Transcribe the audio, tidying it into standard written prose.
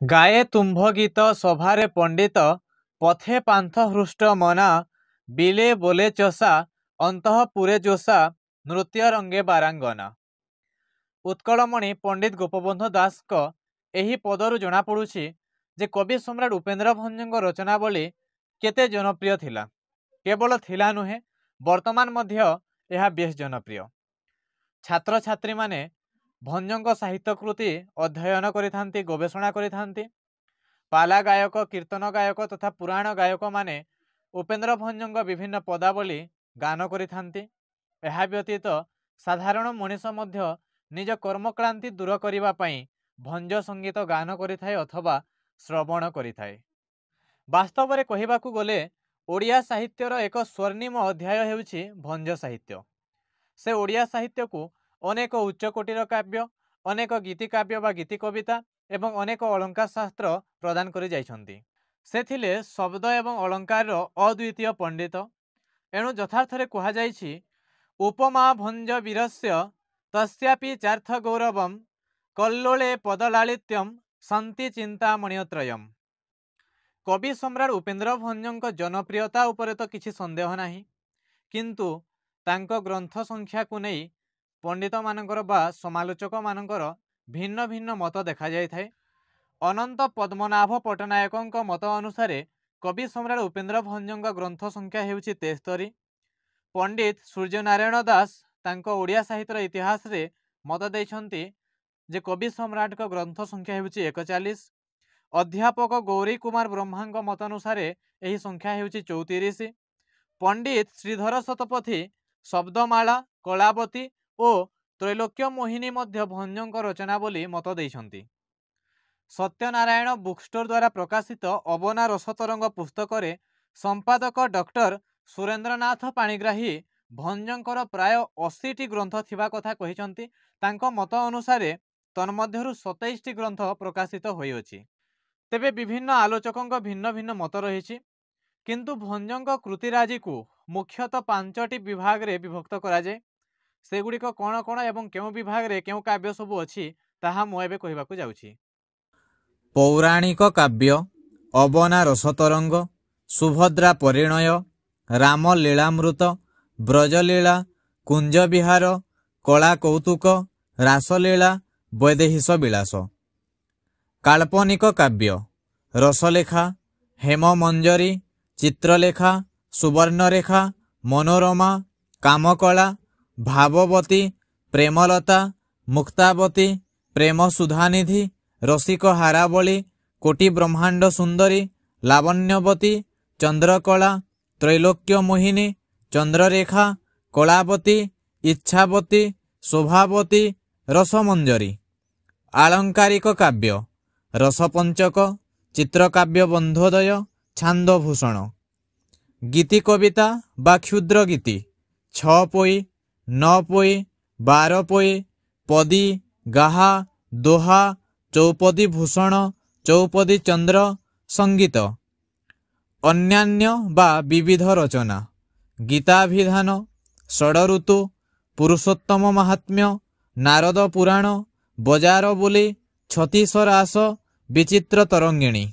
गाए तुम्भ गीत सभारे पंडित पथे पांथ हृष्ट मना बिले बोले चषा अंतःपुरे जोशा नृत्य रंगे बारांगना। उत्कलमणि पंडित गोपबंधु दास एही पदरु जना पड़ुछि जे कवि सम्राट उपेन्द्र भंजଙ୍କ रचनावली केते जनप्रिय थिला। केवल थिला नुहे वर्तमान मध्य यह बेस जनप्रिय। छात्र छात्री माने भंजଙ୍କ साहित्य कृति अध्ययन करिथांती, गवेषणा करिथांती। पाला गायक, कीर्तन गायक तथा पुराण गायक माने उपेन्द्र भंजଙ୍କ विभिन्न पदावली गान करिथांती। एहा व्यतीत साधारण मनीष मध्य निज कर्मक्लांति दूर करिबा पई भंज संगीत गान करिथाए अथवा श्रवण करिथाए। वास्तव में कहिबाकू गले ओडिया साहित्यर एक स्वर्णिम अध्याय हेउछि भंज साहित्य। से ओडिया साहित्य को अनेक उच्चकोटीर काव्य, अनेक गीति काव्य बा गीति कविता एवं अनेक अलंकार शास्त्र प्रदान करि जाइछन्ति। से थिले शब्द एवं अलंकार अद्वितीय पंडित। एणु यथार्थरे कहा जाइछि उपमा भंज वीरस्य तस्यापि चार्थ गौरवम कल्लोले पदलालित्यम शांति चिंता मणित्रयम। कवि सम्राट उपेन्द्र भंजଙ୍କ जनप्रियता उपरे तो किछि संदेह नाही, किंतु तांको ग्रंथ संख्या को नहीं पंडित मानकर बा समालोचक मानकर भिन्न भिन्न मत देखा जाय थाए। अनंत पद्मनाभ पट्टनायक मत अनुसार कवि सम्राट उपेन्द्र भंजଙ୍କ ग्रंथ संख्या हेउछि 73। पंडित सूर्यनारायण दास तांको ओडिया साहित्यर इतिहास रे मत दैछन्ति जे कवि सम्राट का ग्रंथ संख्या हेउछि 41। अध्यापक गौरी कुमार ब्रह्मा मत अनुसार यही संख्या हेउछि 34। पंडित श्रीधर शतपथी शब्दमाला, कलावती और त्रैलोक्य मोहिनी मध्य भंजଙ୍କ रचनावली मत दैछन्ति। सत्यनारायण बुक स्टोर द्वारा प्रकाशित अबना रसतरंग पुस्तक रे संपादक डॉक्टर सुरेंद्रनाथ पाणिग्राही भंजଙ୍କର प्राय 80टी ग्रंथ थिबा कथा कहिसन्ति। तांको मत अनुसार तन्मध्यरु 27टी ग्रंथ प्रकाशित होइअछि। तेबे विभिन्न आलोचकଙ୍କ भिन्न भिन्न मत रहिछि, किंतु भंजଙ୍କ कृतिराजी को मुख्यतः 5टी विभाग रे विभक्त करा जाय। सेगुड़िक कौन कौन एवं केउ विभाग रे केउ काव्य सबु अछि ताहा मु एबे कहिबाकू जाउछि। पौराणिक काव्य अबना रसतरंग, सुभद्रा परिणय, राम लीलामृत, ब्रजलीला, कुंज विहार, कला कौतुक, रासलीला, वैदेहिश विलास। काल्पनिक काव्य रसलेखा, हेममंजरी, चित्रलेखा, सुवर्णरेखा, मनोरमा, कामकला, भाववती, प्रेमलता, मुक्तावती, प्रेम सुधानिधि, रसिक हारावली, कोटि ब्रह्मांड सुंदरी, लावण्यवती, चंद्रकला, त्रैलोक्य मोहिनी, चंद्ररेखा, कलावती, इच्छावती, शोभावती, रसमंजरी। आलंकारिक काव्य रसपंचक, चित्रकाव्य बंधोदय, छांदभूषण। गीति कविता बा क्षुद्र गीति 6 पोई, 9 पोई, 12 पोई, पदी, गाहा, दोहा, चौपदी भूषण, चौपदी चंद्र, संगीत। अन्यान्य बा विविध रचना, गीताभिधान, षडऋतु, पुरुषोत्तम महात्म्य, नारद पुराण, बजार बोली, छत्तीस रास, विचित्र तरंगिणी।